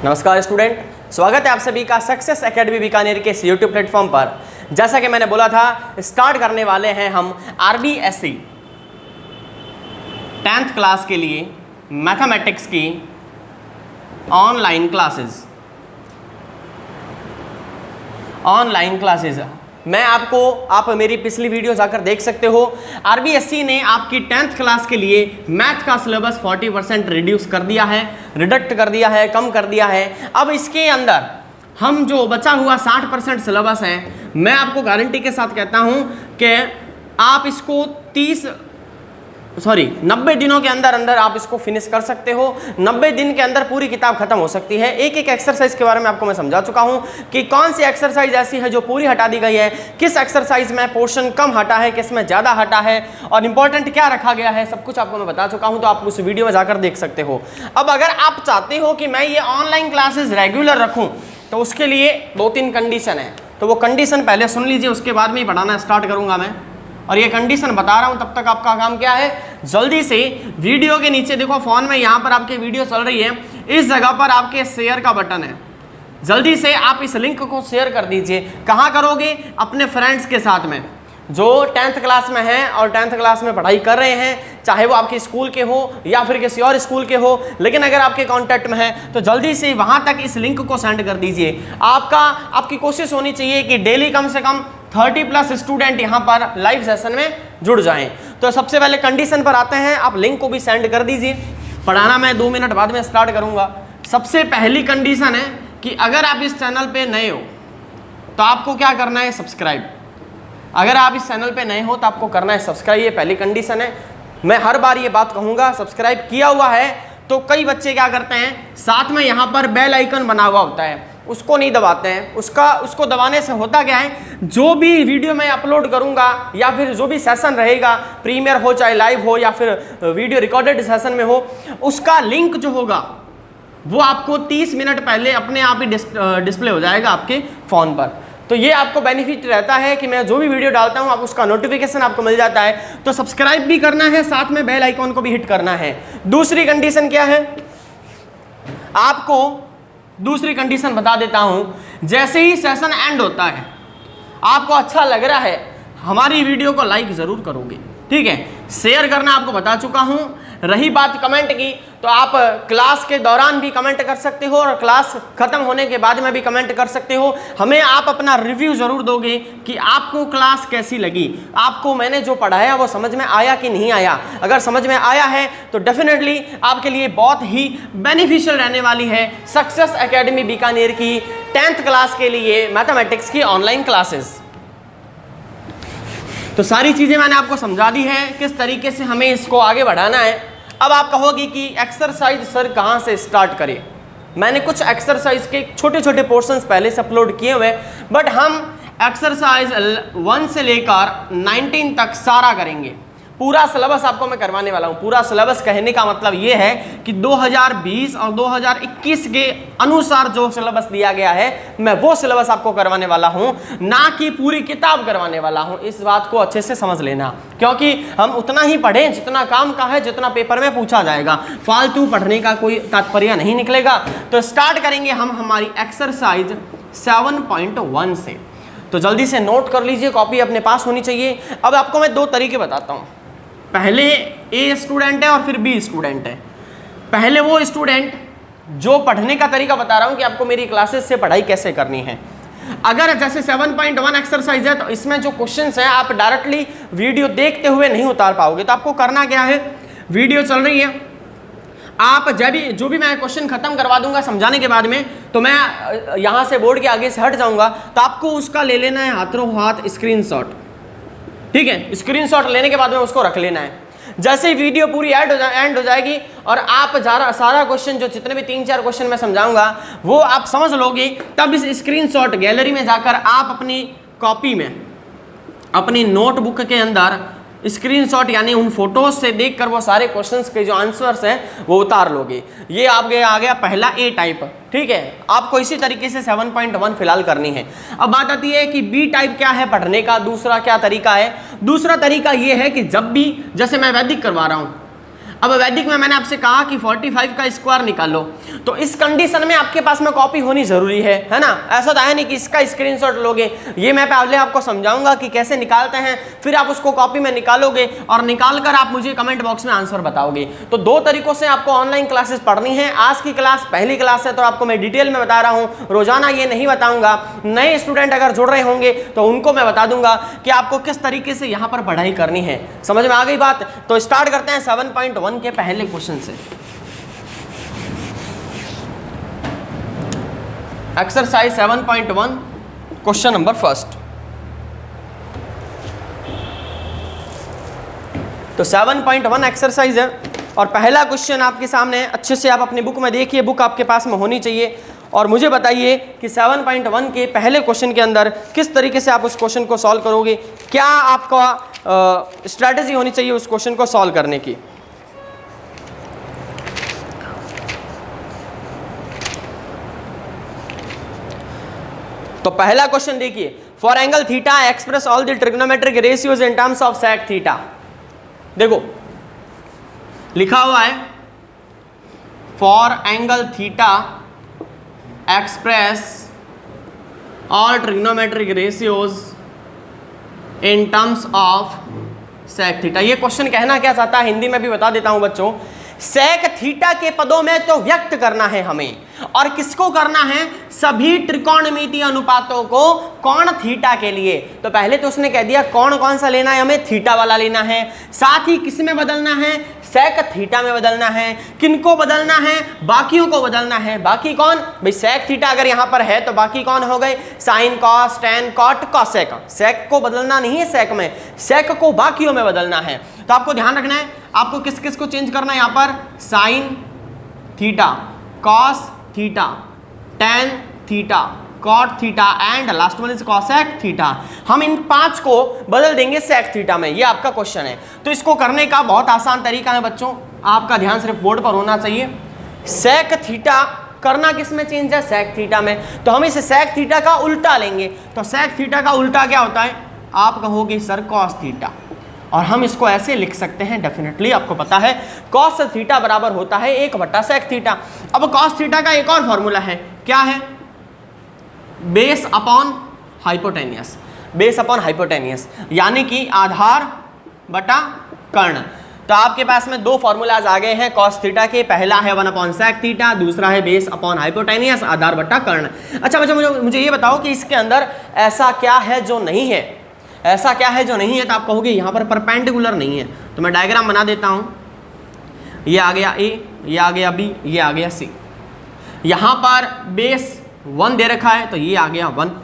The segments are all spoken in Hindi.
नमस्कार स्टूडेंट, स्वागत है आप सभी का सक्सेस एकेडमी बीकानेर के इस यूट्यूब प्लेटफॉर्म पर। जैसा कि मैंने बोला था, स्टार्ट करने वाले हैं हम RBSc 10th क्लास के लिए मैथमेटिक्स की ऑनलाइन क्लासेस। मैं आप मेरी पिछली वीडियो जाकर देख सकते हो। RBSc ने आपकी 10th क्लास के लिए मैथ का सिलेबस 40% रिड्यूस कर दिया है, रिडक्ट कर दिया है, कम कर दिया है। अब इसके अंदर हम जो बचा हुआ 60% सिलेबस है, मैं आपको गारंटी के साथ कहता हूं कि आप इसको 90 दिनों के अंदर आप इसको फिनिश कर सकते हो। 90 दिन के अंदर पूरी किताब खत्म हो सकती है। एक एक एक्सरसाइज के बारे में आपको मैं समझा चुका हूं कि कौन सी एक्सरसाइज ऐसी है जो पूरी हटा दी गई है, किस एक्सरसाइज में पोर्शन कम हटा है, किस में ज़्यादा हटा है और इंपॉर्टेंट क्या रखा गया है, सब कुछ आपको मैं बता चुका हूं। तो आप उस वीडियो में जाकर देख सकते हो। अब अगर आप चाहते हो कि मैं ये ऑनलाइन क्लासेज रेगुलर रखूँ तो उसके लिए 2-3 कंडीशन है। तो वो कंडीशन पहले सुन लीजिए, उसके बाद में ही पढ़ाना स्टार्ट करूँगा मैं। और ये कंडीशन बता रहा हूं, तब तक आपका काम क्या है, जल्दी से वीडियो के नीचे देखो, फोन में यहां पर आपके वीडियो चल रही है, इस जगह पर आपके शेयर का बटन है। जल्दी से आप इस लिंक को शेयर कर दीजिए। कहां करोगे? अपने फ्रेंड्स के साथ में जो 10th क्लास में हैं और 10th क्लास में पढ़ाई कर रहे हैं, चाहे वो आपके स्कूल के हो या फिर किसी और स्कूल के हो, लेकिन अगर आपके कांटेक्ट में है तो जल्दी से वहां तक इस लिंक को सेंड कर दीजिए। आपकी कोशिश होनी चाहिए कि डेली कम से कम 30+ स्टूडेंट यहाँ पर लाइव सेशन में जुड़ जाएं। तो सबसे पहले कंडीशन पर आते हैं, आप लिंक को भी सेंड कर दीजिए। पढ़ाना मैं 2 मिनट बाद में स्टार्ट करूँगा। सबसे पहली कंडीशन है कि अगर आप इस चैनल पे नए हो तो आपको क्या करना है, सब्सक्राइब। अगर आप इस चैनल पे नए हो तो आपको करना है सब्सक्राइब, ये पहली कंडीशन है। मैं हर बार ये बात कहूँगा, सब्सक्राइब किया हुआ है तो कई बच्चे क्या करते हैं, साथ में यहाँ पर बेल आइकन बना हुआ होता है, उसको नहीं दबाते हैं। उसको दबाने से होता क्या है, जो भी वीडियो मैं अपलोड करूंगा या फिर जो भी सेशन रहेगा, प्रीमियर हो चाहे लाइव हो या फिर वीडियो रिकॉर्डेड सेशन में हो, उसका लिंक जो होगा वो आपको 30 मिनट पहले अपने आप ही डिस्प्ले हो जाएगा आपके फ़ोन पर। तो ये आपको बेनिफिट रहता है कि मैं जो भी वीडियो डालता हूँ आप उसका नोटिफिकेशन आपको मिल जाता है। तो सब्सक्राइब भी करना है, साथ में बेल आइकॉन को भी हिट करना है। दूसरी कंडीशन क्या है, आपको दूसरी कंडीशन बता देता हूं। जैसे ही सेशन एंड होता है, आपको अच्छा लग रहा है, हमारी वीडियो को लाइक जरूर करोगे, ठीक है। शेयर करना आपको बता चुका हूं। रही बात कमेंट की, तो आप क्लास के दौरान भी कमेंट कर सकते हो और क्लास खत्म होने के बाद में भी कमेंट कर सकते हो। हमें आप अपना रिव्यू जरूर दोगे कि आपको क्लास कैसी लगी, आपको मैंने जो पढ़ाया वो समझ में आया कि नहीं आया। अगर समझ में आया है तो डेफिनेटली आपके लिए बहुत ही बेनिफिशियल रहने वाली है सक्सेस एकेडमी बीकानेर की 10th क्लास के लिए मैथमेटिक्स की ऑनलाइन क्लासेस। तो सारी चीज़ें मैंने आपको समझा दी है, किस तरीके से हमें इसको आगे बढ़ाना है। अब आप कहोगे कि एक्सरसाइज सर कहाँ से स्टार्ट करें। मैंने कुछ एक्सरसाइज के छोटे छोटे पोर्शंस पहले से अपलोड किए हुए, बट हम एक्सरसाइज 1 से लेकर 19 तक सारा करेंगे। पूरा सिलेबस आपको मैं करवाने वाला हूँ। पूरा सिलेबस कहने का मतलब ये है कि 2020 और 2021 के अनुसार जो सिलेबस दिया गया है, मैं वो सिलेबस आपको करवाने वाला हूँ, ना कि पूरी किताब करवाने वाला हूँ। इस बात को अच्छे से समझ लेना, क्योंकि हम उतना ही पढ़ें जितना काम का है, जितना पेपर में पूछा जाएगा। फालतू पढ़ने का कोई तात्पर्य नहीं निकलेगा। तो स्टार्ट करेंगे हम हमारी एक्सरसाइज 7.1 से। तो जल्दी से नोट कर लीजिए, कॉपी अपने पास होनी चाहिए। अब आपको मैं 2 तरीके बताता हूँ। पहले ए स्टूडेंट है और फिर बी स्टूडेंट है। पहले वो स्टूडेंट जो पढ़ने का तरीका बता रहा हूं कि आपको मेरी क्लासेस से पढ़ाई कैसे करनी है। अगर जैसे 7.1 एक्सरसाइज है तो इसमें जो क्वेश्चंस हैं आप डायरेक्टली वीडियो देखते हुए नहीं उतार पाओगे। तो आपको करना क्या है, वीडियो चल रही है, आप जो भी मैं क्वेश्चन खत्म करवा दूंगा समझाने के बाद में, तो मैं यहाँ से बोर्ड के आगे से हट जाऊँगा, तो आपको उसका ले लेना है हाथों हाथ स्क्रीनशॉट, ठीक है। स्क्रीनशॉट लेने के बाद में उसको रख लेना है। जैसे ही वीडियो पूरी एंड हो जाएगी और आप सारा क्वेश्चन, जो जितने भी 3-4 क्वेश्चन मैं समझाऊंगा वो आप समझ लोगे, तब इस स्क्रीनशॉट गैलरी में जाकर आप अपनी कॉपी में, अपनी नोटबुक के अंदर स्क्रीनशॉट यानी उन फोटोज से देखकर वो सारे क्वेश्चंस के जो आंसर्स हैं वो उतार लोगे। ये आपके आ गया पहला ए टाइप, ठीक है। आपको इसी तरीके से 7.1 फिलहाल करनी है। अब बात आती है कि बी टाइप क्या है पढ़ने का, दूसरा क्या तरीका है। दूसरा तरीका ये है कि जब भी, जैसे मैं वैदिक करवा रहा हूँ, अब वैदिक में मैंने आपसे कहा कि 45 का स्क्वायर निकालो, तो इस कंडीशन में आपके पास में कॉपी होनी जरूरी है ना। ऐसा तो है नहीं कि इसका स्क्रीनशॉट लोगे, ये मैं पहले आपको समझाऊंगा कि कैसे निकालते हैं, फिर आप उसको कॉपी में निकालोगे और निकाल कर आप मुझे कमेंट बॉक्स में आंसर बताओगे। तो दो तरीकों से आपको ऑनलाइन क्लासेस पढ़नी है। आज की क्लास पहली क्लास है तो आपको मैं डिटेल में बता रहा हूँ, रोजाना ये नहीं बताऊंगा। नए स्टूडेंट अगर जुड़ रहे होंगे तो उनको मैं बता दूंगा कि आपको किस तरीके से यहाँ पर पढ़ाई करनी है। समझ में आ गई बात? तो स्टार्ट करते हैं 7.1 के पहले क्वेश्चन से। Exercise 7.1 question number first. तो 7.1 एक्सरसाइज है और पहला क्वेश्चन आपके सामने है। अच्छे से आप अपनी बुक में देखिए, बुक आपके पास में होनी चाहिए और मुझे बताइए कि 7.1 के पहले क्वेश्चन के अंदर किस तरीके से आप उस क्वेश्चन को सॉल्व करोगे, क्या आपका स्ट्रैटेजी होनी चाहिए उस क्वेश्चन को सॉल्व करने की। तो पहला क्वेश्चन देखिए, for angle theta express all the trigonometric ratios in terms of sec theta. देखो लिखा हुआ है for angle theta express all trigonometric ratios in terms of sec theta. ये क्वेश्चन कहना क्या चाहता है, हिंदी में भी बता देता हूं बच्चों। सेक थीटा के पदों में तो व्यक्त करना है हमें, और किसको करना है? सभी त्रिकोणमितीय अनुपातों को कोण थीटा के लिए। तो पहले तो उसने कह दिया कौन कौन सा लेना है, हमें थीटा वाला लेना है। साथ ही किस में बदलना है? सेक थीटा में बदलना है। किनको बदलना है? बाकियों को बदलना है। बाकी कौन भाई? सेक थीटा अगर यहां पर है तो बाकी कौन हो गए? Sine, cos, tan, cot, cosec. Sec को बदलना नहीं है सेक में, सेक को बाकियों में बदलना है। तो आपको ध्यान रखना है, आपको किस किस को चेंज करना है यहां पर? Sine theta, cos theta, tan theta, cot theta and last one is cosec theta. हम इन 5 को बदल देंगे सेक थीटा में। ये आपका क्वेश्चन है। तो इसको करने का बहुत आसान तरीका है बच्चों, आपका ध्यान सिर्फ बोर्ड पर होना चाहिए। सेक थीटा करना किस में चेंज है? सेक थीटा में। तो हम इसे सेक थीटा का उल्टा लेंगे। तो सेक थीटा का उल्टा क्या होता है? आप कहोगे सर कॉस थीटा, और हम इसको ऐसे लिख सकते हैं, डेफिनेटली आपको पता है कॉस थीटा बराबर होता है 1/सेक थीटा। अब कॉस थीटा का एक और फॉर्मूला है, क्या है? Base upon hypotenuse. Base upon hypotenuse यानी कि आधार बटा कर्ण। तो आपके पास में दो फॉर्मूलाज आ गए हैं कॉस थीटा के। पहला है 1/सेक थीटा, दूसरा है बेस अपॉन हाइपोटेनियस, आधार बटा कर्ण। अच्छा बच्चों, मुझे ये बताओ कि इसके अंदर ऐसा क्या है जो नहीं है? ऐसा क्या है जो नहीं है? तो आप कहोगे यहाँ पर परपेंडिकुलर नहीं है। तो मैं डायग्राम बना देता हूँ। ये आ गया ए, ये आ गया बी, ये आ गया सी। यहाँ पर बेस 1 दे रखा है तो ये आ गया 1।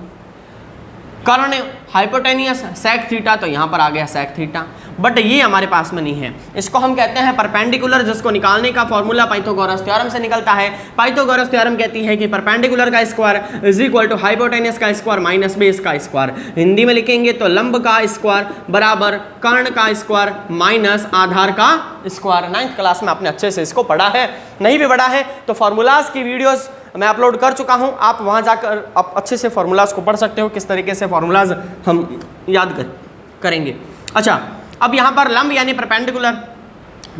कर्ण हाइपोटेनियस सेक थीटा, तो यहाँ पर आ गया सेक थीटा। बट ये हमारे पास में नहीं है। इसको हम कहते हैं परपेंडिकुलर, जिसको निकालने का फॉर्मूला पाइथागोरस थ्योरम से निकलता है। पाइथागोरस थ्योरम कहती है कि परपेंडिकुलर का square is equal to hypotenuse का स्क्वायर माइनस बेस का स्क्वायर। हिंदी में लिखेंगे तो लंब का स्क्वायर बराबर कर्ण का स्क्वायर माइनस आधार का स्क्वायर। 9th क्लास में आपने अच्छे से इसको पढ़ा है। नहीं भी पढ़ा है तो फॉर्मूलाज की वीडियोस मैं अपलोड कर चुका हूं, आप वहां जाकर आप अच्छे से फॉर्मूलाज को पढ़ सकते हो, किस तरीके से फॉर्मूलाज हम याद करेंगे। अच्छा, अब यहां पर लंब यानी परपेंडिकुलर,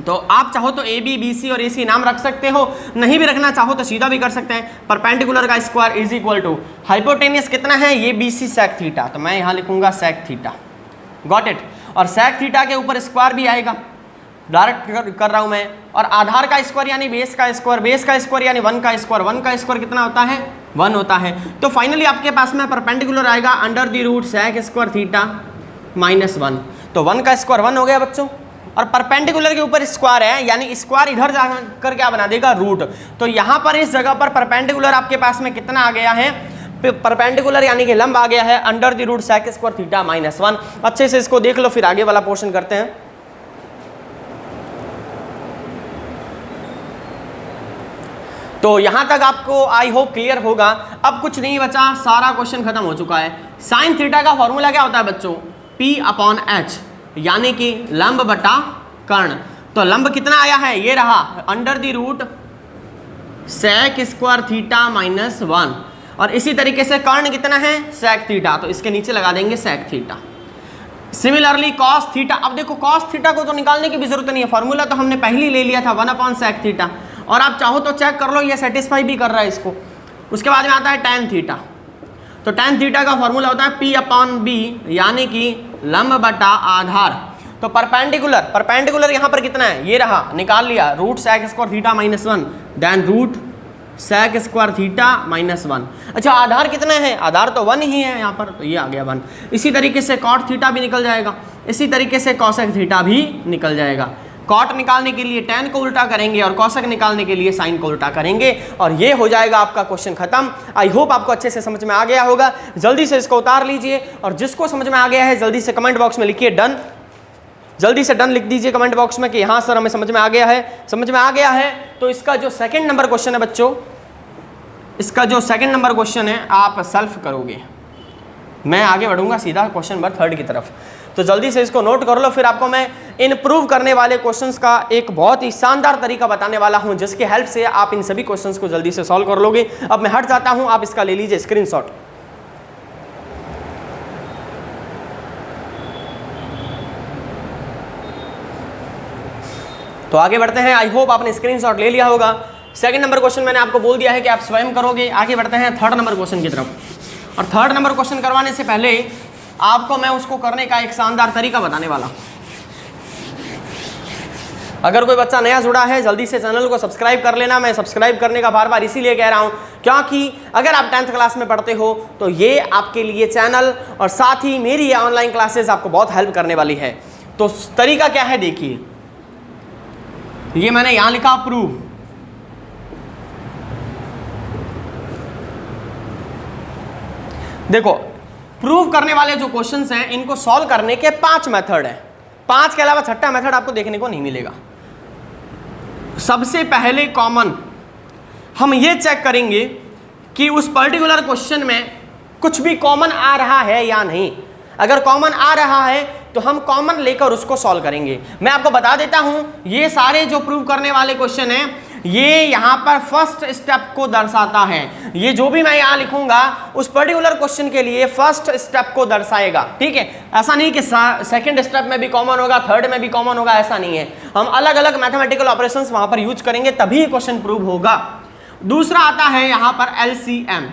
तो आप चाहो तो ए बी, बी सी और ए सी नाम रख सकते हो, नहीं भी रखना चाहो तो सीधा भी कर सकते हैं। परपेंडिकुलर का square is equal to hypotenuse कितना है? ये बी सी सेक थीटा, तो मैं यहां लिखूंगा सेक थीटा। Got it? और सेक थीटा के ऊपर स्क्वायर भी आएगा, डायरेक्ट कर रहा हूं मैं। और आधार का स्क्वायर यानी बेस का स्क्वायर, बेस का स्क्वायर यानी 1 का स्क्वायर, 1 का स्क्वायर कितना होता है? 1 होता है। तो फाइनली आपके पास में परपेंडिकुलर आएगा under the root sec square theta minus 1। तो 1 का स्क्वायर 1 हो गया बच्चों, और परपेंडिकुलर के ऊपर स्क्वायर है यानी स्क्वायर इधर जाकर क्या बना देगा? रूट। तो यहाँ पर इस जगह पर परपेंडिकुलर आपके पास में कितना आ गया है? परपेंडिकुलर यानी कि लंब आ गया है under the root sec square theta minus 1। अच्छे से इसको देख लो, फिर आगे वाला पोर्शन करते हैं। तो यहां तक आपको आई होप क्लियर होगा। अब कुछ नहीं बचा, सारा क्वेश्चन खत्म हो चुका है। साइन थीटा का फॉर्मूला क्या होता है बच्चों? P/H यानी कि लंब बटा कर्ण। तो लंब कितना आया है? ये रहा under the root sec square theta minus 1। और इसी तरीके से कर्ण कितना है? सेक थीटा, तो इसके नीचे लगा देंगे sec theta. Similarly cos theta, अब देखो कॉस थीटा को तो निकालने की भी जरूरत नहीं है, फॉर्मूला तो हमने पहले ही ले लिया था 1/sec थीटा, और आप चाहो तो चेक कर लो ये सेटिस्फाई भी कर रहा है इसको। उसके बाद में आता है tan थीटा, तो tan थीटा का फॉर्मूला होता है P/B यानी कि लंब बटा आधार। तो परपेंडिकुलर यहाँ पर कितना है, ये रहा, निकाल लिया, √sec² theta -1 then √sec² theta -1। अच्छा आधार कितना है, आधार तो 1 ही है यहाँ पर, तो ये आ गया 1। इसी तरीके से cot थीटा भी निकल जाएगा, इसी तरीके से cosec थीटा भी निकल जाएगा। कॉट निकालने के लिए tan को उल्टा करेंगे और कॉसेक निकालने के लिए साइन को उल्टा करेंगे, और ये हो जाएगा आपका क्वेश्चन खत्म। आई होप आपको अच्छे से समझ में आ गया होगा। जल्दी से इसको उतार लीजिए, और जिसको समझ में आ गया है जल्दी से कमेंट बॉक्स में लिखिए डन, जल्दी से डन लिख दीजिए कमेंट बॉक्स में कि हाँ सर हमें समझ में आ गया है। समझ में आ गया है तो इसका जो सेकंड नंबर क्वेश्चन है बच्चों, इसका जो सेकंड नंबर क्वेश्चन है आप सॉल्व करोगे, मैं आगे बढ़ूंगा सीधा क्वेश्चन नंबर 3 की तरफ। तो जल्दी से इसको नोट कर लो, फिर आपको मैं इम्प्रूव करने वाले क्वेश्चंस का एक बहुत ही शानदार तरीका बताने वाला हूं, जिसके हेल्प से आप इन सभी क्वेश्चंस को जल्दी से सॉल्व कर लोगे। अब मैं हट जाता हूं, आप इसका ले लीजिए स्क्रीनशॉट। तो आगे बढ़ते हैं, आई होप आपने स्क्रीनशॉट ले लिया होगा। सेकंड नंबर क्वेश्चन मैंने आपको बोल दिया है कि आप स्वयं करोगे। आगे बढ़ते हैं थर्ड नंबर क्वेश्चन की तरफ, और थर्ड नंबर क्वेश्चन करवाने से पहले आपको मैं उसको करने का एक शानदार तरीका बताने वाला हूं। अगर कोई बच्चा नया जुड़ा है जल्दी से चैनल को सब्सक्राइब कर लेना। मैं सब्सक्राइब करने का बार बार इसीलिए कह रहा हूं क्योंकि अगर आप 10th क्लास में पढ़ते हो तो ये आपके लिए चैनल और साथ ही मेरी ये ऑनलाइन क्लासेस आपको बहुत हेल्प करने वाली है। तो तरीका क्या है देखिए, ये मैंने यहां लिखा प्रूव। देखो प्रूव करने वाले जो क्वेश्चंस हैं इनको सॉल्व करने के 5 मेथड हैं। 5 के अलावा छठा मेथड आपको देखने को नहीं मिलेगा। सबसे पहले कॉमन हम ये चेक करेंगे कि उस पर्टिकुलर क्वेश्चन में कुछ भी कॉमन आ रहा है या नहीं। अगर कॉमन आ रहा है तो हम कॉमन लेकर उसको सॉल्व करेंगे। मैं आपको बता देता हूं ये सारे जो प्रूव करने वाले क्वेश्चन हैं ये यहां पर फर्स्ट स्टेप को दर्शाता है। ये जो भी मैं यहां लिखूंगा उस पर्टिकुलर क्वेश्चन के लिए फर्स्ट स्टेप को दर्शाएगा, ठीक है। ऐसा नहीं कि सेकंड स्टेप में भी कॉमन होगा, थर्ड में भी कॉमन होगा, ऐसा नहीं है। हम अलग अलग मैथमेटिकल ऑपरेशंस वहां पर यूज करेंगे तभी क्वेश्चन प्रूव होगा। दूसरा आता है यहां पर एलसीएम,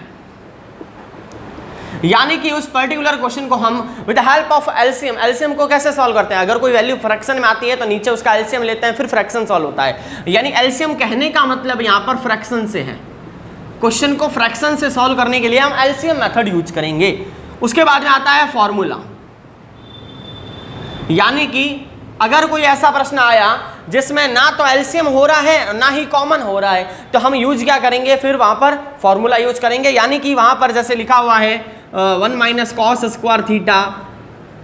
यानी कि उस पर्टिकुलर क्वेश्चन को हम with help of LCM, LCM को कैसे सॉल्व करते हैं, अगर कोई वैल्यू फ्रैक्शन में आती है तो नीचे उसका एलसीएम लेते हैं, फिर फ्रैक्शन सॉल्व होता है। यानी एलसीएम कहने का मतलब यहां पर फ्रैक्शन से है। क्वेश्चन को फ्रैक्शन से सॉल्व करने के लिए हम एलसीएम मेथड यूज करेंगे। उसके बाद में आता है फॉर्मूला, यानी कि अगर कोई ऐसा प्रश्न आया जिसमें ना तो एलसीएम हो रहा है ना ही कॉमन हो रहा है तो हम यूज क्या करेंगे, फिर वहां पर फॉर्मूला यूज करेंगे। यानी कि वहां पर जैसे लिखा हुआ है 1 - cos² थीटा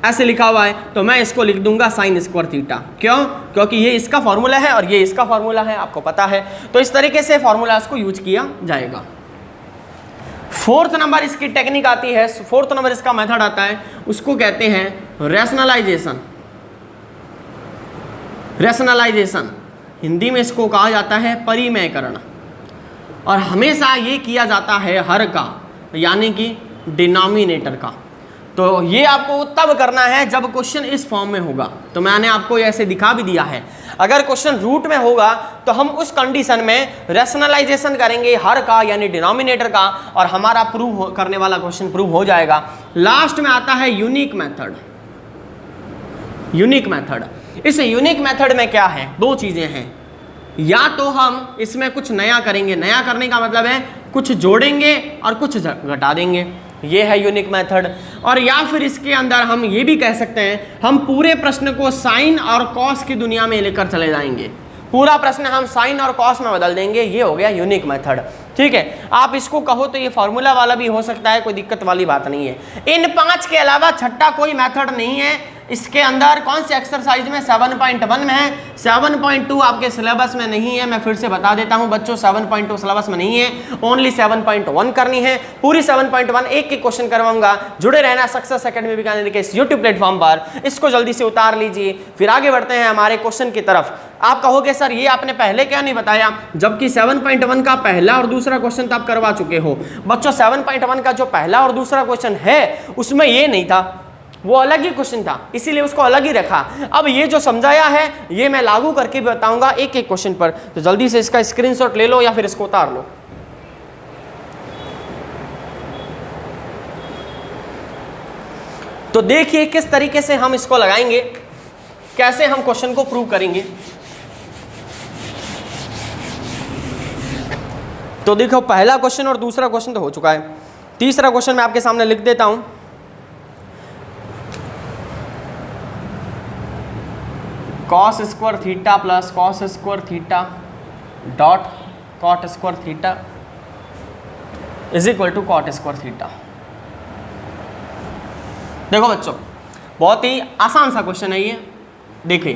ऐसे लिखा हुआ है तो मैं इसको लिख दूंगा sin² थीटा। क्यों? क्योंकि ये इसका फॉर्मूला है और ये इसका फॉर्मूला है, आपको पता है। तो इस तरीके से फॉर्मूलाज को यूज किया जाएगा। फोर्थ नंबर इसकी टेक्निक आती है, फोर्थ नंबर इसका मेथड आता है, उसको कहते हैं रैशनलाइजेशन। रैशनलाइजेशन हिंदी में इसको कहा जाता है परिमेयकरण, और हमेशा ये किया जाता है हर का, यानी कि डिनोमिनेटर का। तो ये आपको तब करना है जब क्वेश्चन इस फॉर्म में होगा। तो मैंने आपको ऐसे दिखा भी दिया है, अगर क्वेश्चन रूट में होगा तो हम उस कंडीशन में रैशनलाइजेशन करेंगे हर का यानी डिनोमिनेटर का, और हमारा प्रूव करने वाला क्वेश्चन प्रूव हो जाएगा। लास्ट में आता है यूनिक मेथड। यूनिक मेथड, इस यूनिक मेथड में क्या है, दो चीजें हैं। या तो हम इसमें कुछ नया करेंगे, नया करने का मतलब है कुछ जोड़ेंगे और कुछ घटा देंगे, ये है यूनिक मेथड। और या फिर इसके अंदर हम ये भी कह सकते हैं हम पूरे प्रश्न को साइन और कॉस की दुनिया में लेकर चले जाएंगे, पूरा प्रश्न हम साइन और कॉस में बदल देंगे, ये हो गया यूनिक मेथड। ठीक है, आप इसको कहो तो ये फॉर्मूला वाला भी हो सकता है, कोई दिक्कत वाली बात नहीं है। इन 5 के अलावा छठा कोई मेथड नहीं है इसके अंदर। कौन से एक्सरसाइज में 7.1 में है, 7.2 आपके सिलेबस में नहीं है। मैं फिर से बता देता हूं बच्चों, 7.2 सिलेबस में नहीं है, ओनली 7.1 करनी है। पूरी 7.1 एक एक क्वेश्चन करवाऊंगा। जुड़े रहना सक्सेस एकेडमी बीकानेर के इस यूट्यूब प्लेटफॉर्म पर, इसको जल्दी से उतार लीजिए। फिर आगे बढ़ते हैं हमारे क्वेश्चन की तरफ। आप कहोगे सर ये आपने पहले क्या नहीं बताया, जबकि 7.1 का पहला और दूसरा क्वेश्चन तो आप करवा चुके हो। बच्चों 7.1 का जो पहला और दूसरा क्वेश्चन है उसमें ये नहीं था, वो अलग ही क्वेश्चन था, इसीलिए उसको अलग ही रखा। अब ये जो समझाया है ये मैं लागू करके भी बताऊंगा एक एक क्वेश्चन पर। तो जल्दी से इसका स्क्रीनशॉट ले लो या फिर इसको उतार लो। तो देखिए किस तरीके से हम इसको लगाएंगे, कैसे हम क्वेश्चन को प्रूव करेंगे। तो देखो पहला क्वेश्चन और दूसरा क्वेश्चन तो हो चुका है, तीसरा क्वेश्चन मैं आपके सामने लिख देता हूं। Cos square theta plus cos square theta dot cot square theta is equal to cot square theta. देखो बच्चों बहुत ही आसान सा क्वेश्चन है ये। देखिए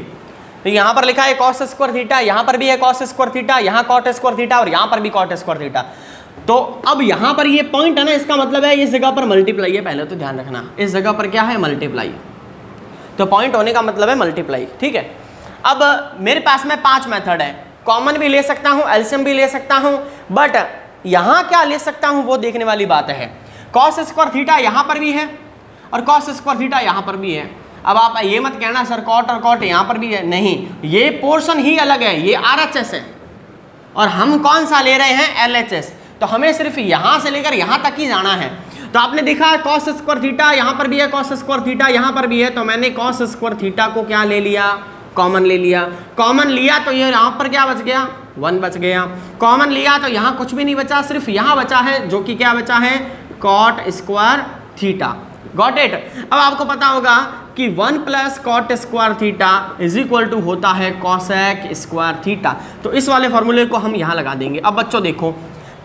तो यहाँ पर लिखा है कॉस स्क्वायर थीटा, यहाँ पर भी है कॉस स्क्वायर थीटा, यहाँ कॉट स्क्वायर थीटा और यहाँ पर भी कॉट स्क्वायर थीटा। तो अब यहाँ पर ये पॉइंट है ना, इसका मतलब है इस जगह पर मल्टीप्लाई है, पहले तो ध्यान रखना इस जगह पर क्या है मल्टीप्लाई। तो पॉइंट होने का मतलब है मल्टीप्लाई, ठीक है। अब मेरे पास में 5 मेथड है, कॉमन भी ले सकता हूँ, एलसीएम भी ले सकता हूँ, बट यहाँ क्या ले सकता हूँ वो देखने वाली बात है। कॉस स्क्वायर थीटा यहाँ पर भी है और कॉस स्क्वायर थीटा यहाँ पर भी है। अब आप ये मत कहना सर कॉट और कॉट यहाँ पर भी है, नहीं, ये पोर्शन ही अलग है, ये RHS है और हम कौन सा ले रहे हैं LHS। तो हमें सिर्फ यहाँ से लेकर यहाँ तक ही जाना है। तो आपने देखा कॉस स्क्वायर थीटा यहाँ पर भी है, कॉस स्क्वायर थीटा यहाँ पर भी है, तो मैंने कॉस स्क्वायर थीटा को क्या ले लिया, कॉमन ले लिया। कॉमन लिया तो ये यहाँ पर क्या बच गया, 1 बच गया। कॉमन लिया तो यहाँ कुछ भी नहीं बचा, सिर्फ यहाँ बचा है जो कि क्या बचा है, cot square theta. Got it. अब आपको पता होगा कि 1 plus cot square theta is equal to होता है कॉसेक स्क्वायर थीटा। तो इस वाले फॉर्मूले को हम यहाँ लगा देंगे। अब बच्चों देखो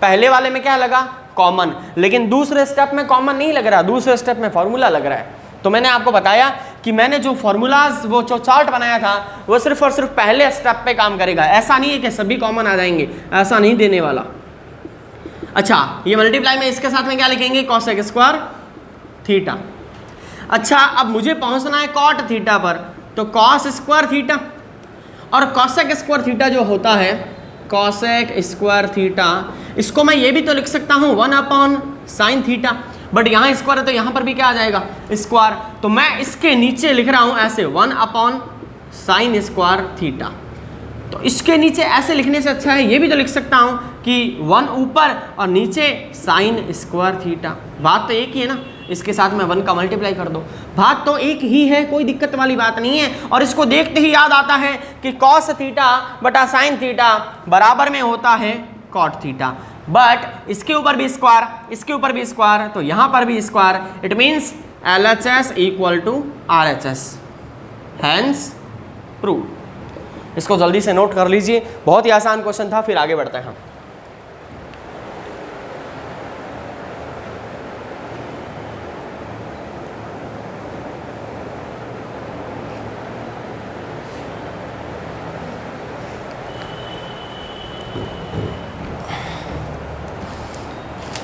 पहले वाले में क्या लगा कॉमन, लेकिन दूसरे स्टेप में कॉमन नहीं लग रहा, दूसरे स्टेप में फॉर्मूला लग रहा है। तो मैंने आपको बताया कि मैंने जो फॉर्मूलाज वो जो चार्ट बनाया था वो सिर्फ और सिर्फ पहले स्टेप पे काम करेगा, ऐसा नहीं है कि सभी कॉमन आ जाएंगे, ऐसा नहीं देने वाला। अच्छा ये मल्टीप्लाई में इसके साथ में क्या लिखेंगे, कॉसेक स्क्वायर थीटा। अच्छा अब मुझे पहुंचना है कॉट थीटा पर, तो कॉस स्क्वायर थीटा और कॉसेक स्क्वायर थीटा जो होता है कॉसेक स्क्वायर थीटा, इसको मैं ये भी तो लिख सकता हूँ 1 अपॉन साइन थीटा, बट यहाँ स्क्वायर है तो यहाँ पर भी क्या आ जाएगा स्क्वायर। तो मैं इसके नीचे लिख रहा हूँ ऐसे 1 अपॉन साइन स्क्वायर थीटा। तो इसके नीचे ऐसे लिखने से अच्छा है ये भी तो लिख सकता हूँ कि 1 ऊपर और नीचे साइन स्क्वायर थीटा। बात तो एक ही है ना, इसके साथ में 1 का मल्टीप्लाई कर दो, बात तो एक ही है, कोई दिक्कत वाली बात नहीं है। और इसको देखते ही याद आता है कि कॉस थीटा बटा साइन थीटा बराबर में होता है कॉट थीटा, बट इसके ऊपर भी स्क्वायर, इसके ऊपर भी स्क्वायर, तो यहाँ पर भी square. It means LHS equal to RHS, hence prove. इसको जल्दी से नोट कर लीजिए, बहुत ही आसान क्वेश्चन था। फिर आगे बढ़ते हैं हम।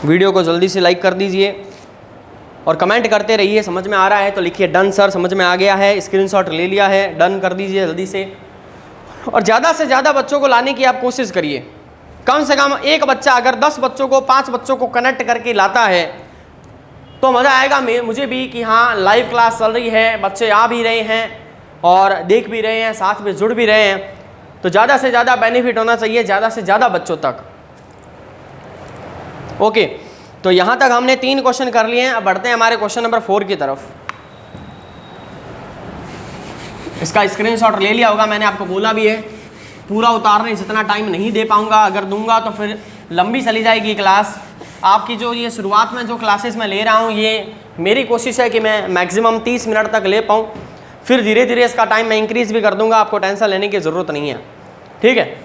वीडियो को जल्दी से लाइक कर दीजिए और कमेंट करते रहिए। समझ में आ रहा है तो लिखिए डन सर, समझ में आ गया है, स्क्रीनशॉट ले लिया है, डन कर दीजिए जल्दी से। और ज़्यादा से ज़्यादा बच्चों को लाने की आप कोशिश करिए। कम से कम एक बच्चा अगर 10 बच्चों को 5 बच्चों को कनेक्ट करके लाता है तो मज़ा आएगा मुझे भी कि हाँ लाइव क्लास चल रही है, बच्चे आ भी रहे हैं और देख भी रहे हैं, साथ में जुड़ भी रहे हैं। तो ज़्यादा से ज़्यादा बेनिफिट होना चाहिए ज़्यादा से ज़्यादा बच्चों तक। ओके तो यहाँ तक हमने 3 क्वेश्चन कर लिए हैं। अब बढ़ते हैं हमारे क्वेश्चन नंबर 4 की तरफ। इसका स्क्रीनशॉट ले लिया होगा, मैंने आपको बोला भी है पूरा उतारने जितना टाइम नहीं दे पाऊंगा, अगर दूंगा तो फिर लंबी चली जाएगी क्लास। आपकी जो ये शुरुआत में जो क्लासेस मैं ले रहा हूँ ये मेरी कोशिश है कि मैं मैक्सिमम 30 मिनट तक ले पाऊँ, फिर धीरे धीरे इसका टाइम मैं इंक्रीज़ भी कर दूंगा, आपको टेंशन लेने की ज़रूरत नहीं है, ठीक है।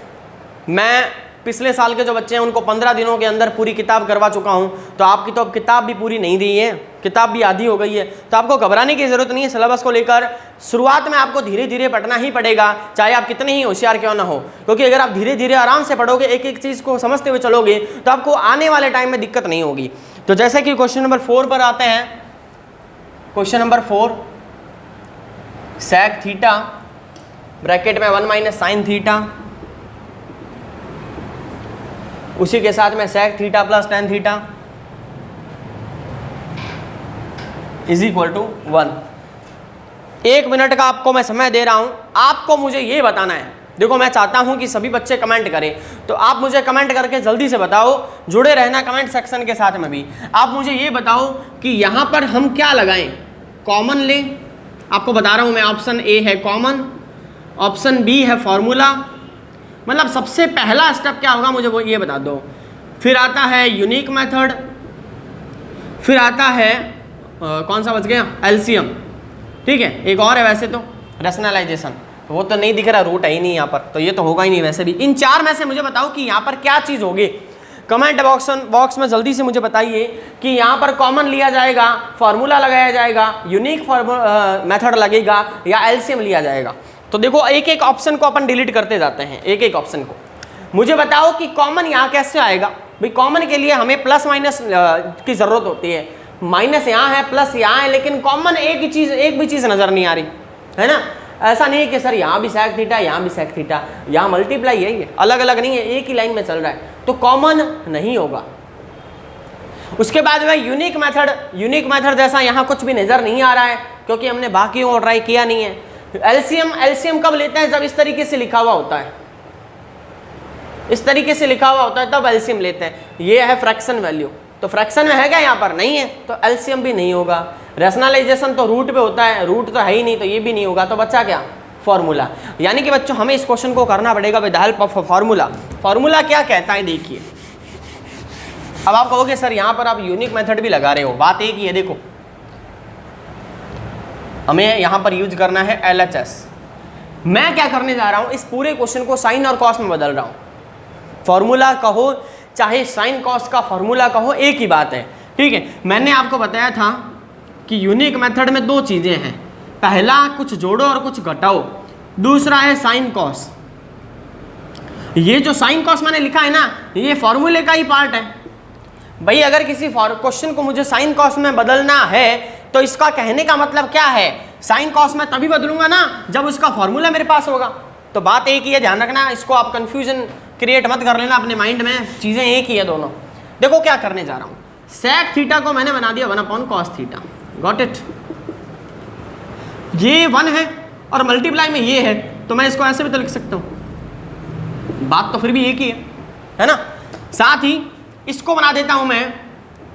मैं पिछले साल के जो बच्चे हैं उनको 15 दिनों के अंदर पूरी किताब करवा चुका हूं, तो आपकी तो अब किताब भी पूरी नहीं दी है, किताब भी आधी हो गई है। तो आपको घबराने की ज़रूरत नहीं है सिलेबस को लेकर। शुरुआत में आपको धीरे धीरे पढ़ना ही पड़ेगा, चाहे आप कितने ही होशियार क्यों ना हो, क्योंकि अगर आप धीरे धीरे आराम से पढ़ोगे, एक एक चीज़ को समझते हुए चलोगे तो आपको आने वाले टाइम में दिक्कत नहीं होगी। तो जैसे कि क्वेश्चन नंबर 4 पर आते हैं। Question number 4, sec theta bracket में 1 माइनस साइन थीटा, उसी के साथ में sec theta plus tan theta is equal to 1। 1 minute का आपको मैं समय दे रहा हूं, आपको मुझे ये बताना है। देखो मैं चाहता हूं कि सभी बच्चे कमेंट करें, तो आप मुझे कमेंट करके जल्दी से बताओ, जुड़े रहना कमेंट सेक्शन के साथ में भी। आप मुझे ये बताओ कि यहां पर हम क्या लगाएं, कॉमन लें, आपको बता रहा हूं मैं, ऑप्शन ए है कॉमन, ऑप्शन बी है फॉर्मूला, मतलब सबसे पहला स्टेप क्या होगा मुझे वो ये बता दो। फिर आता है यूनिक मेथड, फिर आता है कौन सा बच गया, एलसीएम, ठीक है। एक और है वैसे तो रैशनलाइजेशन, वो तो नहीं दिख रहा, रूट है ही नहीं यहाँ पर, तो ये तो होगा ही नहीं वैसे भी। इन 4 में से मुझे बताओ कि यहाँ पर क्या चीज़ होगी। कमेंट बॉक्स में जल्दी से मुझे बताइए कि यहाँ पर कॉमन लिया जाएगा, फॉर्मूला लगाया जाएगा, यूनिक मेथड लगेगा या एलसीएम लिया जाएगा। तो देखो एक एक ऑप्शन को अपन डिलीट करते जाते हैं, एक एक ऑप्शन को। मुझे बताओ कि कॉमन यहाँ कैसे आएगा। भाई कॉमन के लिए हमें प्लस माइनस की जरूरत होती है, माइनस यहाँ है प्लस यहाँ है, लेकिन कॉमन एक भी चीज़ नजर नहीं आ रही है ना। ऐसा नहीं है कि सर यहाँ भी सेक थीटा, यहाँ भी सेक थीटा, यहाँ मल्टीप्लाई है, ये अलग अलग नहीं है, एक ही लाइन में चल रहा है, तो कॉमन नहीं होगा। उसके बाद में यूनिक मेथड जैसा यहाँ कुछ भी नजर नहीं आ रहा है, क्योंकि हमने बाकियों को ट्राई किया नहीं है। एलसीएम कब लेते हैं, जब इस तरीके से लिखा हुआ होता है, इस तरीके से लिखा हुआ होता है तब एलसीएम लेते हैं। ये है फ्रैक्शन वैल्यू, तो फ्रैक्शन में है क्या, यहाँ पर नहीं है, तो एलसीएम भी नहीं होगा। रैशनलाइजेशन तो रूट पे होता है, रूट तो है ही नहीं, तो ये भी नहीं होगा, तो बच्चा क्या, फॉर्मूला। यानी कि बच्चों हमें इस क्वेश्चन को करना पड़ेगा with help of formula. Formula क्या कहता है देखिए। अब आप कहोगे सर यहाँ पर आप यूनिक मेथड भी लगा रहे हो, बात एक ही है। देखो हमें यहाँ पर यूज करना है LHS। मैं क्या करने जा रहा हूँ, इस पूरे क्वेश्चन को साइन और कॉस में बदल रहा हूँ। फॉर्मूला कहो चाहे साइन कॉस का फॉर्मूला कहो, एक ही बात है, ठीक है। मैंने आपको बताया था कि यूनिक मेथड में 2 चीज़ें हैं, पहला कुछ जोड़ो और कुछ घटाओ, दूसरा है साइन कॉस। ये जो साइन कॉस मैंने लिखा है ना, ये फॉर्मूले का ही पार्ट है। भाई अगर किसी क्वेश्चन को मुझे साइन कॉस में बदलना है, तो इसका कहने का मतलब क्या है, साइन कॉस में तभी बदलूंगा ना जब उसका फॉर्मूला मेरे पास होगा। तो बात एक ही है, ध्यान रखना, इसको आप कंफ्यूजन क्रिएट मत कर लेना अपने माइंड में, चीज़ें एक ही है दोनों। देखो क्या करने जा रहा हूँ, सेक थीटा को मैंने बना दिया 1/cos थीटा, गॉट इट। ये 1 है और मल्टीप्लाई में ये है, तो मैं इसको ऐसे भी तो लिख सकता हूँ, बात तो फिर भी एक ही है ना। साथ ही इसको बना देता हूँ मैं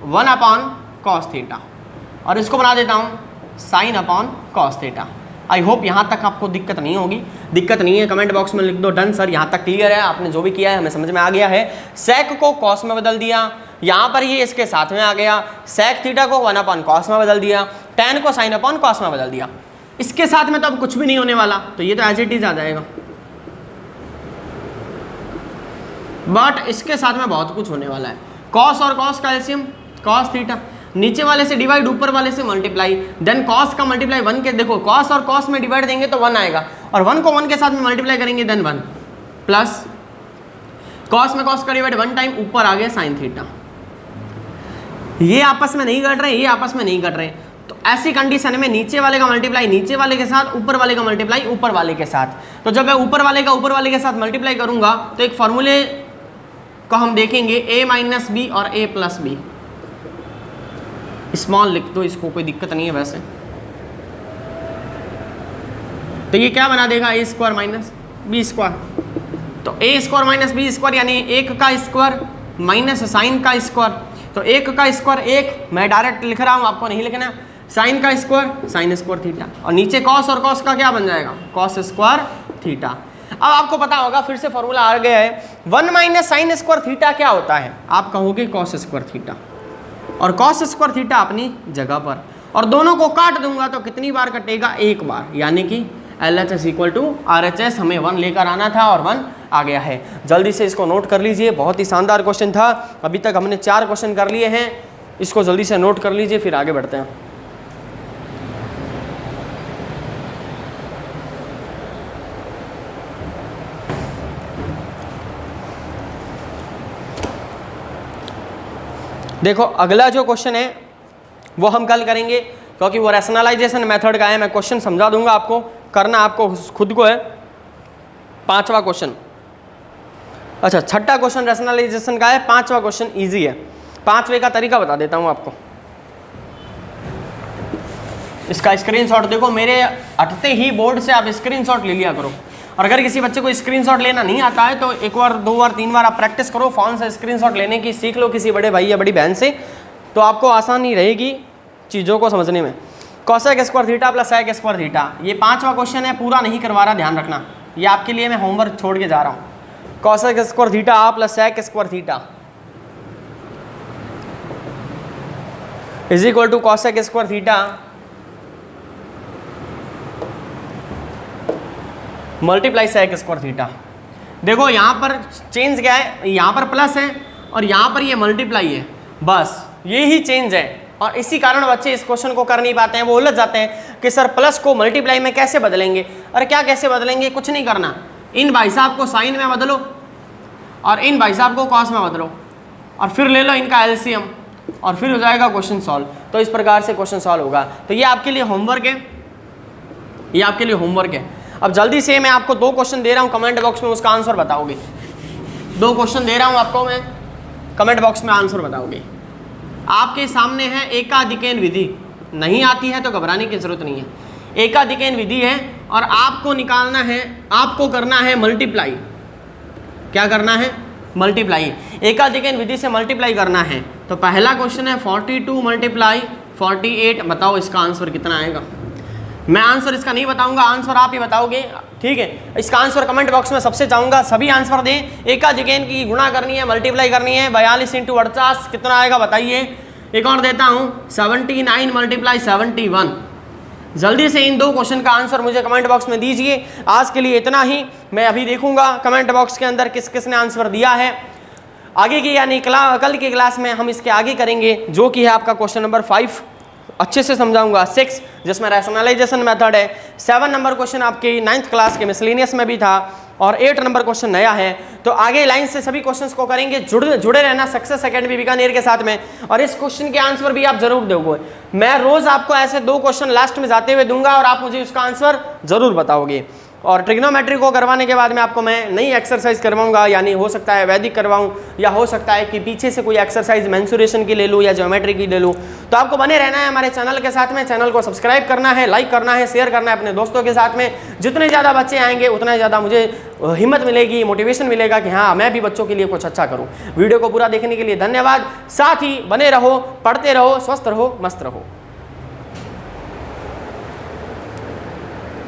1/cos थीटा, और इसको बना देता हूँ sin/cos थीटा। आई होप यहाँ तक आपको दिक्कत नहीं होगी। दिक्कत नहीं है कमेंट बॉक्स में लिख दो डन सर, यहाँ तक क्लियर है, आपने जो भी किया है हमें समझ में आ गया है। सेक को कॉस में बदल दिया, यहाँ पर ये इसके साथ में आ गया, सेक थीटा को 1/cos में बदल दिया, tan को sin/cos में बदल दिया। इसके साथ में तो अब कुछ भी नहीं होने वाला, तो ये तो एज इट इज आ जाएगा, बट इसके साथ में बहुत कुछ होने वाला है। कॉस और कॉस का एलसीएम cos थीटा, नीचे वाले से डिवाइड, ऊपर वाले से मल्टीप्लाई, देन कॉस का मल्टीप्लाई 1 के, देखो कॉस और कॉस में डिवाइड देंगे तो 1 आएगा, और 1 को 1 के साथ में मल्टीप्लाई करेंगे देन 1, प्लस कॉस में कॉस का डिवाइड 1 टाइम, ऊपर आ गया साइन थीटा। ये आपस में नहीं कट रहे, ये आपस में नहीं कट रहे, तो ऐसी कंडीशन में नीचे वाले का मल्टीप्लाई नीचे वाले के साथ, ऊपर वाले का मल्टीप्लाई ऊपर वाले के साथ। तो जब मैं ऊपर वाले के साथ मल्टीप्लाई करूंगा तो एक फॉर्मूले को हम देखेंगे a - b और a+b। स्मॉल लिख दो इसको, कोई दिक्कत नहीं है वैसे। तो ये क्या बना देगा, a² - b²। तो a² - b² यानी 1 का स्क्वायर माइनस साइन का स्क्वायर। तो 1 का स्क्वायर 1, मैं डायरेक्ट लिख रहा हूँ, आपको नहीं लिखना। साइन का स्क्वायर sin² थीटा, और नीचे कॉस और कॉस का क्या बन जाएगा, cos² थीटा। अब आपको पता होगा, फिर से फॉर्मूला आ गया है, 1 - sin² थीटा क्या होता है, आप कहोगे cos² थीटा, और cos² थीटा अपनी जगह पर, और दोनों को काट दूंगा तो कितनी बार कटेगा, 1 बार, यानी कि LHS = RHS। हमें 1 लेकर आना था और 1 आ गया है। जल्दी से इसको नोट कर लीजिए, बहुत ही शानदार क्वेश्चन था। अभी तक हमने 4 क्वेश्चन कर लिए हैं, इसको जल्दी से नोट कर लीजिए, फिर आगे बढ़ते हैं। देखो अगला जो क्वेश्चन है वो हम कल करेंगे, क्योंकि वो रैशनलाइजेशन मेथड का है। मैं क्वेश्चन समझा दूंगा आपको, करना आपको खुद को है। 5वां क्वेश्चन, अच्छा 6ठा क्वेश्चन रैशनलाइजेशन का है, 5वां क्वेश्चन इजी है। 5वें का तरीका बता देता हूं आपको। इसका स्क्रीनशॉट देखो, मेरे हटते ही बोर्ड से आप स्क्रीनशॉट ले लिया करो। और अगर किसी बच्चे को स्क्रीनशॉट लेना नहीं आता है तो एक बार, दो बार, तीन बार आप प्रैक्टिस करो, फ़ोन से स्क्रीनशॉट लेने की सीख लो किसी बड़े भाई या बड़ी बहन से, तो आपको आसानी रहेगी चीज़ों को समझने में। Cosec square theta plus sec square theta, ये 5वां क्वेश्चन है, पूरा नहीं करवा रहा, ध्यान रखना, ये आपके लिए मैं होमवर्क छोड़ के जा रहा हूँ। Cosec square theta plus sec square theta is equal to cosec square theta multiply sec square theta. देखो यहाँ पर चेंज क्या है, यहाँ पर प्लस है और यहाँ पर ये मल्टीप्लाई है, बस ये ही चेंज है। और इसी कारण बच्चे इस क्वेश्चन को कर नहीं पाते हैं, वो उलझ जाते हैं कि सर प्लस को मल्टीप्लाई में कैसे बदलेंगे। अरे क्या कैसे बदलेंगे, कुछ नहीं करना, इन भाई साहब को साइन में बदलो और इन भाई साहब को कॉस में बदलो और फिर ले लो इनका एलसीएम और फिर हो जाएगा क्वेश्चन सॉल्व। तो इस प्रकार से क्वेश्चन सॉल्व होगा। तो ये आपके लिए होमवर्क है, ये आपके लिए होमवर्क है। अब जल्दी से मैं आपको 2 क्वेश्चन दे रहा हूँ, कमेंट बॉक्स में उसका आंसर बताओगे। 2 क्वेश्चन दे रहा हूँ आपको मैं, कमेंट बॉक्स में आंसर बताओगे। आपके सामने है एकाधिकेन विधि, नहीं आती है तो घबराने की जरूरत नहीं है। एकाधिकेन विधि है और आपको निकालना है, आपको करना है मल्टीप्लाई। क्या करना है, मल्टीप्लाई। एकाधिकेन विधि से मल्टीप्लाई करना है। तो पहला क्वेश्चन है 42 मल्टीप्लाई 48, बताओ इसका आंसर कितना आएगा। मैं आंसर इसका नहीं बताऊंगा, आंसर आप ही बताओगे, ठीक है। इसका आंसर कमेंट बॉक्स में सबसे चाहूंगा सभी आंसर दें। एकाधिकेन की गुणा करनी है, मल्टीप्लाई करनी है। 42 × 48 कितना आएगा बताइए। एक और देता हूँ, 79 मल्टीप्लाई 71। जल्दी से इन 2 क्वेश्चन का आंसर मुझे कमेंट बॉक्स में दीजिए। आज के लिए इतना ही, मैं अभी देखूंगा कमेंट बॉक्स के अंदर किस किस ने आंसर दिया है। आगे की यानी कल की क्लास में हम इसके आगे करेंगे, जो कि है आपका क्वेश्चन नंबर 5, अच्छे से समझाऊंगा। 6 जिसमें रैशनलाइजेशन मेथड है। 7 नंबर क्वेश्चन आपके 9th क्लास के मिसलेनियस में भी था और 8 नंबर क्वेश्चन नया है। तो आगे लाइन से सभी क्वेश्चंस को करेंगे। जुड़े रहना सक्सेस एकेडमी बीकानेर के साथ में, और इस क्वेश्चन के आंसर भी आप जरूर दोगे। मैं रोज आपको ऐसे 2 क्वेश्चन लास्ट में जाते हुए दूंगा और आप मुझे उसका आंसर जरूर बताओगे। और ट्रिग्नोमेट्री को करवाने के बाद में आपको मैं नई एक्सरसाइज करवाऊंगा, यानी हो सकता है वैदिक करवाऊं या हो सकता है कि पीछे से कोई एक्सरसाइज मेंसुरेशन की ले लूं या ज्योमेट्री की ले लूं। तो आपको बने रहना है हमारे चैनल के साथ में। चैनल को सब्सक्राइब करना है, लाइक करना है, शेयर करना है अपने दोस्तों के साथ में। जितने ज़्यादा बच्चे आएंगे उतना ज़्यादा मुझे हिम्मत मिलेगी, मोटिवेशन मिलेगा कि हाँ मैं भी बच्चों के लिए कुछ अच्छा करूँ। वीडियो को पूरा देखने के लिए धन्यवाद। साथ ही बने रहो, पढ़ते रहो, स्वस्थ रहो, मस्त रहो।